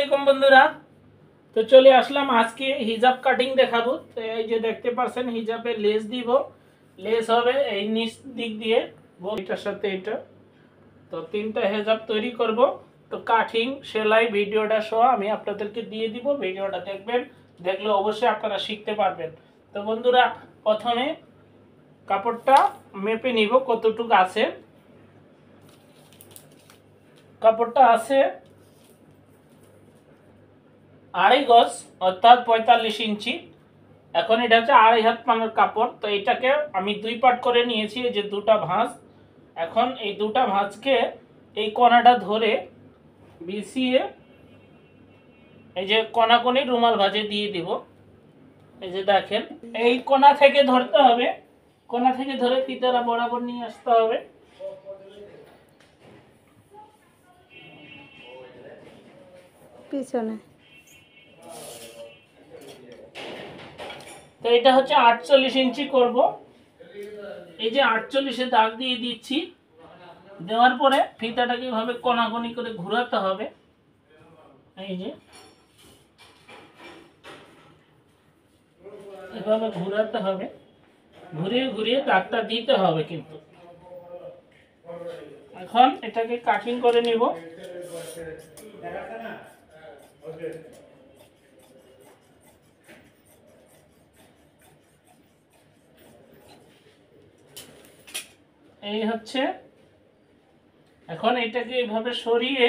আলাইকুম বন্ধুরা। তো চলে আসলাম আজকে হিজাব কাটিং দেখাবো। তো এই যে দেখতে পাচ্ছেন হিজাবে লেস দিব, লেস হবে এই নিচ দিক দিয়ে এটার সাথে এটা। তো তিনটা হিজাব তৈরি করব। তো কাটিং সেলাই ভিডিওটা সহ আমি আপনাদেরকে দিয়ে দিব, ভিডিওটা দেখবেন, দেখলে অবশ্যই আপনারা শিখতে পারবেন। তো বন্ধুরা প্রথমে কাপড়টা মেপে নিব কতটুকু আছে। কাপড়টা আছে 2.5 গজ অর্থাৎ 45 ইঞ্চি। এখন এটা হচ্ছে 2.5 হাত পানার কাপড়। তো এটাকে আমি দুই পার্ট করে নিয়েছি, এই যে দুটা ভাঁজ। এখন এই দুটা ভাঁজকে এই কোণাটা ধরে বিছিয়ে এই যে কোণাকোণি রুমাল ভাঁজে দিয়ে দিব। এই যে দেখেন এই কোণা থেকে ধরতে হবে, কোণা থেকে ধরে ফিতাটা বরাবর নিয়ে আসতে হবে। পিছনে তো এটা হচ্ছে 48 ইঞ্চি করব। এই যে 48-এ দাগ দিয়ে দিচ্ছি। দেওয়ার পরে ফিতাটাকে এভাবে কোণাকোণি করে ঘোরাতে হবে। এই যে এভাবে ঘোরাতে হবে, ঘুরিয়ে ঘুরিয়ে দাগটা দিতে হবে কিন্তু। এখন এটাকে কাটিং করে নিব। এই হচ্ছে, এখন এটাকে এইভাবে সরিয়ে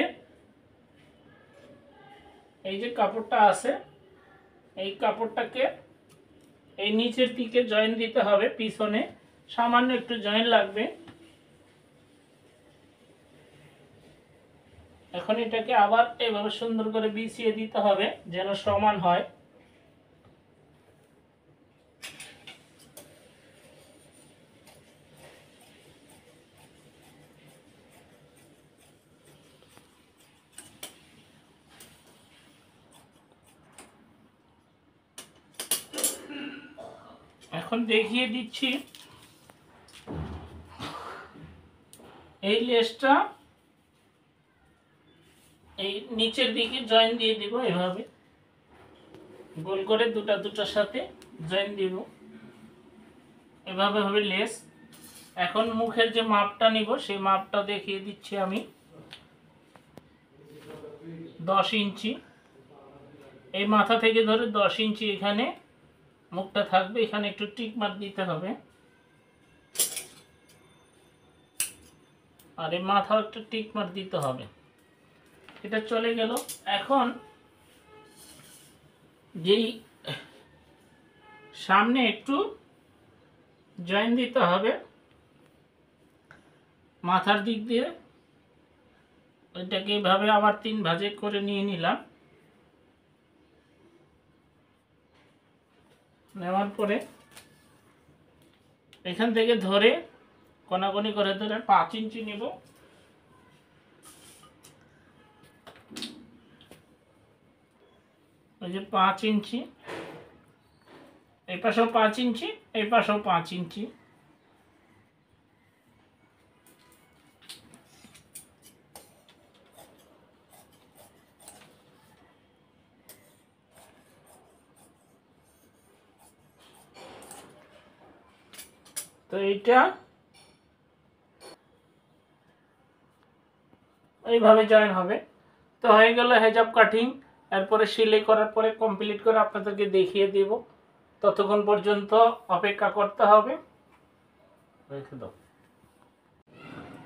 এই যে কাপড়টা আছে এই কাপড়টাকে এই নিচের দিকে জয়েন দিতে হবে, পিছনে সামান্য একটু জয়েন লাগবে। এখন এটাকে আবার এভাবে সুন্দর করে বিছিয়ে দিতে হবে যেন সমান হয়। এখন দেখিয়ে দিচ্ছি এই লেসটা এই নিচের দিকে জয়েন দিয়ে দিব, এভাবে গোল করে দুটার সাথে জয়েন দিব, এভাবে হবে লেস। এখন মুখের যে মাপটা নিব সেই মাপটা দেখিয়ে দিচ্ছি আমি। 10 ইঞ্চি এই মাথা থেকে ধরে 10 ইঞ্চি এখানে মুখটা থাকবে, এখানে একটু টিক মার্ক দিতে হবে, আর এই মাথাও একটু টিক মার্ক দিতে হবে। এটা চলে গেল। এখন যেই সামনে একটু জয়েন দিতে হবে মাথার দিক দিয়ে, এটাকে এভাবে আবার 3 ভাঁজে করে নিয়ে নিলাম। নেওয়ার পরে এখান থেকে ধরে কোণাকোণি করে ধরে 5 ইঞ্চি নিব। ওই যে 5 ইঞ্চি, এই পাশেও 5 ইঞ্চি, এই পাশেও 5 ইঞ্চি। তো এইটা এইভাবে জয়েন হবে। তো হয়ে গেল হেজাব কাটিং। এরপরে সেলাই করার পরে কমপ্লিট করে আপনাদেরকে দেখিয়ে দেব, ততক্ষণ পর্যন্ত অপেক্ষা করতে হবে।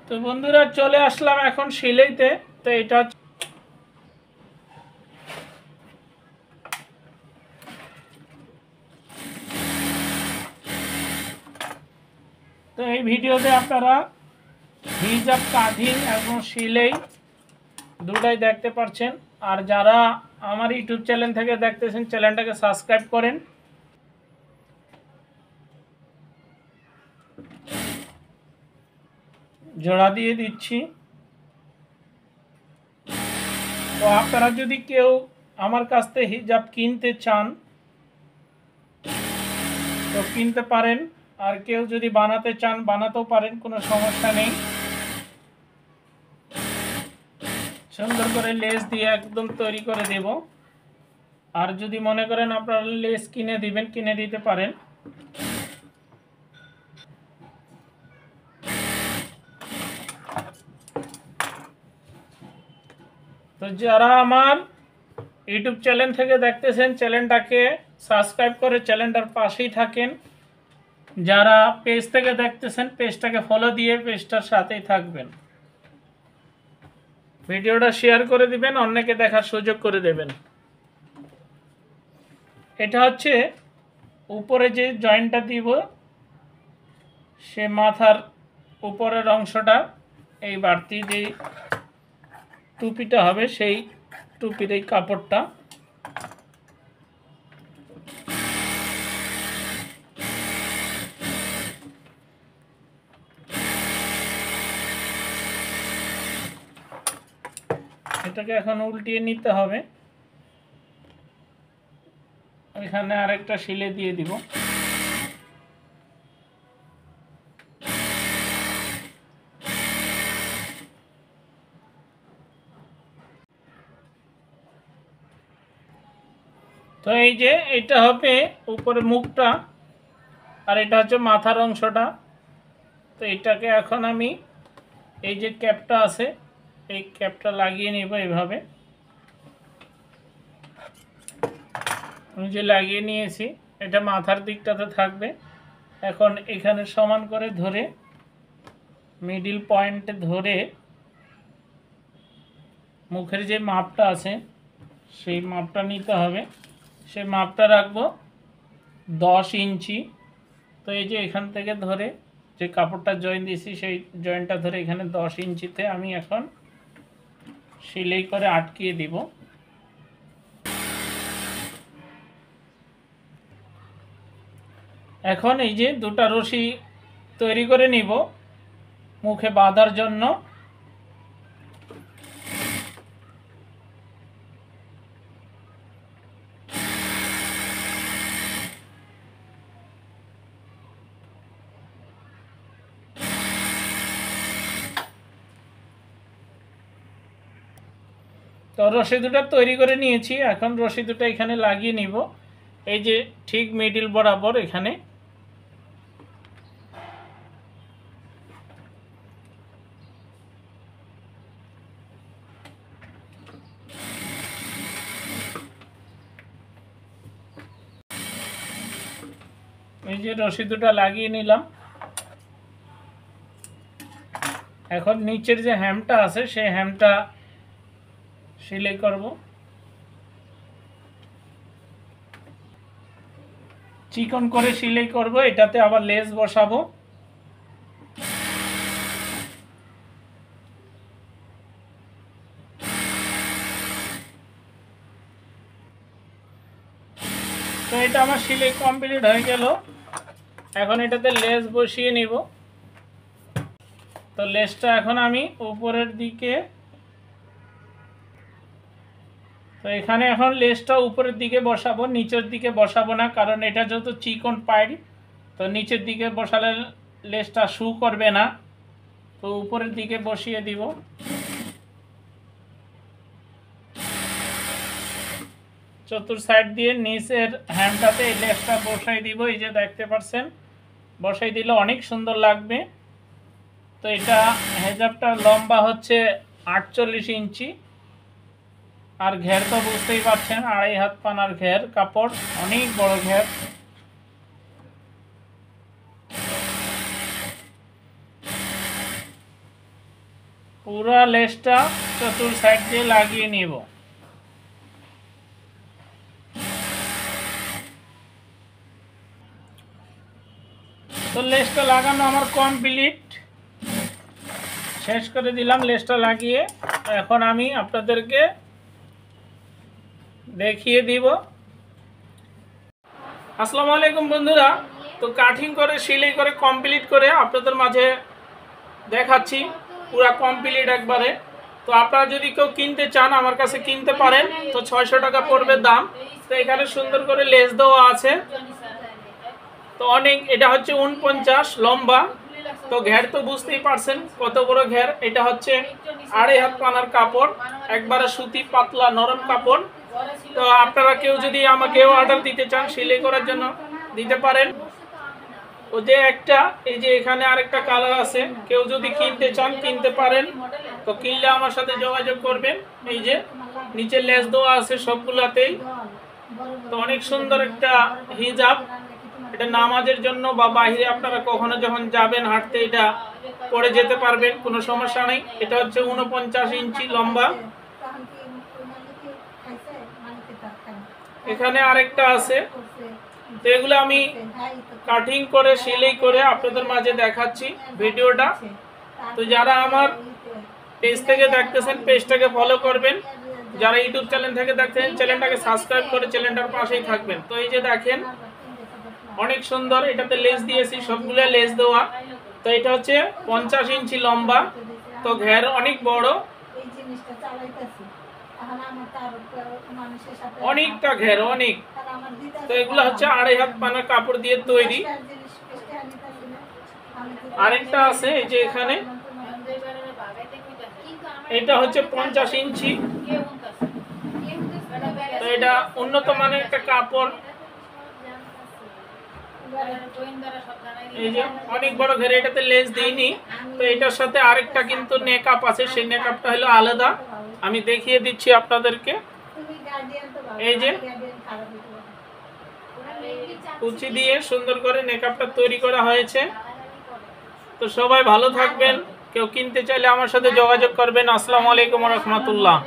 তো বন্ধুরা চলে আসলাম এখন সেলাইতে। তো এটা তো এই ভিডিওতে আপনারা হিজাব কাটিং এবং সেলাই দুটাই দেখতে পাচ্ছেন। আর যারা আমার ইউটিউব চ্যানেল থেকে দেখতেছেন চ্যানেলটাকে সাবস্ক্রাইব করেন। জোড়া দিয়ে দিচ্ছি। তো আপনারা যদি কেউ আমার কাছ থেকে হিজাব কিনতে চান তো কিনতে পারেন, আর কেউ যদি বানাতে চান বানাতেও পারেন, কোনো সমস্যা নেই। সুন্দর করে লেস দিয়ে একদম তৈরি করে দেব। আর যদি মনে করেন আপনারা লেস কিনে দিবেন, কিনে দিতে পারেন। তো যারা আমার ইউটিউব চ্যানেল থেকে দেখতেছেন, চ্যানেলটাকে সাবস্ক্রাইব করে চ্যানেলটার পাশেই থাকেন। যারা পেজ থেকে দেখতেছেন, পেজটাকে ফলো দিয়ে পেজটার সাথেই থাকবেন। ভিডিওটা শেয়ার করে দিবেন, অন্যকে দেখার সুযোগ করে দেবেন। এটা হচ্ছে উপরে যে জয়েন্টটা দিব, সে মাথার উপরের অংশটা, এই বাড়তি যে টুপিটা হবে সেই টুপির এই কাপড়টা। এটাকে এখন উল্টিয়ে নিতে হবে। এখানে আরেকটা শিলে দিয়ে দিব। তো এই যে এটা হবে উপরে মুখটা, আর এটা হচ্ছে মাথার অংশটা। তো এটাকে এখন আমি এই যে ক্যাপটা আছে, এই ক্যাপটা লাগিয়ে নেব এইভাবে। আমি যে লাগিয়ে নিয়েছি, এটা মাথার দিকটাতে থাকবে। এখন এখানে সমান করে ধরে, মিডিল পয়েন্টে ধরে মুখের যে মাপটা আছে সেই মাপটা নিতে হবে। সেই মাপটা রাখবো 10 ইঞ্চি। তো এই যে এখান থেকে ধরে যে কাপড়টা জয়েন দিয়েছি, সেই জয়েন্টটা ধরে এখানে 10 ইঞ্চিতে আমি এখন সেলাই করে আটকিয়ে দিব। এখন এই যে দুটো রশি তৈরি করে নিব মুখে বাঁধার জন্য। তো রশি দুটো তৈরি করে নিয়েছি, এখন রশি দুটো এখানে লাগিয়ে নিব। এই যে ঠিক মিডিল বরাবর এখানে। এই যে রশি দুটো লাগিয়ে নিলাম। এখন নিচের যে হ্যামটা আছে সেই হ্যামটা সেলাই করব। চিকন করে সেলাই করব, এটাতে আবার লেস বসাবো। তো এটা আমার সেলাই কমপ্লিট হয়ে গেল। এখন এটাতে লেস বসিয়ে নিব। তো লেসটা এখন আমি উপরের দিকে, তো এখানে এখন লেসটা উপরের দিকে বসাবো, নিচের দিকে বসাবো না, কারণ এটা যত চিকন পাইল, তো নিচের দিকে বসালে লেসটা শু করবে না। তো উপরের দিকে বসিয়ে দিব। চতুর সাইড দিয়ে নিচের হ্যান্ডটাতে এই লেসটা বসাই দিব। এই যে দেখতে পাচ্ছেন, বসাই দিলে অনেক সুন্দর লাগবে। তো এটা হেজাবটা লম্বা হচ্ছে 48 ইঞ্চি, আর ঘের তো বুঝতেই পারছেন 2.5 হাত পানার ঘের কাপড়, অনেক বড় ঘের। পুরো লেসটা চতুর সাইড দিয়ে লাগিয়ে নিব। তো লেসটা লাগানো আমার কমপ্লিট, শেষ করে দিলাম লেসটা লাগিয়ে। এখন আমি আপনাদেরকে দেখিয়ে দিব। আসসালামু আলাইকুম বন্ধুরা। তো কাটিং করে সেলাই করে কমপ্লিট করে আপনাদের মাঝে দেখাচ্ছি পুরো কমপ্লিট একবারে। তো আপনারা যদি কেউ কিনতে চান আমার কাছে কিনতে পারেন। তো 600 টাকা পড়বে দাম। তো এখানে সুন্দর করে লেস দেওয়া আছে। তো অনেক, এটা হচ্ছে 49 লম্বা, তো ঘের তো বুঝতেই পারছেন কত বড় ঘের। এটা হচ্ছে 2.5 হাত পানার কাপড়, একবারে সুতি পাতলা নরম কাপড়। তো আপনারা কেউ যদি আমাকেও অর্ডার দিতে চান সেলাই করার জন্য দিতে পারেন। ও যে একটা এই যে এখানে আরেকটা কালার আছে, কেউ যদি কিনতে চান কিনতে পারেন। তো কিনলে আমার সাথে যোগাযোগ করবেন। এই যে নিচে লেস দেওয়া আছে সবগুলাতেই। তো অনেক সুন্দর একটা হিজাব, এটা নামাজের জন্য বা বাইরে আপনারা কখনো যখন যাবেন হাঁটতে এটা পরে যেতে পারবেন, কোনো সমস্যা নেই। এটা হচ্ছে 49 ইঞ্চি লম্বা। এখানে আরেকটা আছে। তো এগুলো আমি কাটিং করে সেলাই করে আপনাদের মাঝে দেখাচ্ছি ভিডিওটা। তো যারা আমার পেজ থেকে দেখতেছেন পেজটাকে ফলো করবেন, যারা ইউটিউব চ্যানেল থেকে দেখতেছেন চ্যানেলটাকে সাবস্ক্রাইব করে চ্যানেলটার পাশেই থাকবেন। তো এই যে দেখেন অনেক সুন্দর, এটাতে লেস দিয়েছি, সবগুলো লেস দেওয়া। তো এটা হচ্ছে 50 ইঞ্চি লম্বা। তো ঘের অনেক বড়, অনেকটা ঘের অনেক। তো এগুলো হচ্ছে 2.5 হাত পানার কাপড় দিয়ে তৈরি। আরেকটা আছে এই যে এখানে, এটা হচ্ছে 50 ইঞ্চি। তো এটা উন্নত মানের একটা কাপড়। এই যে অনেক বড় ঘেরে, এটাতে লেস দেইনি। তো এটার সাথে আরেকটা কিন্তু নেকআপ আছে, সেই নেকআপটা হলো আলাদা, আমি দেখিয়ে দিচ্ছি আপনাদেরকে। এই যে কুচি দিয়ে সুন্দর করে নেকআপটা তৈরি করা হয়েছে। তো সবাই ভালো থাকবেন, কেউ কিনতে চাইলে আমার সাথে যোগাযোগ করবেন। আসসালামু আলাইকুম ওয়া রাহমাতুল্লাহ।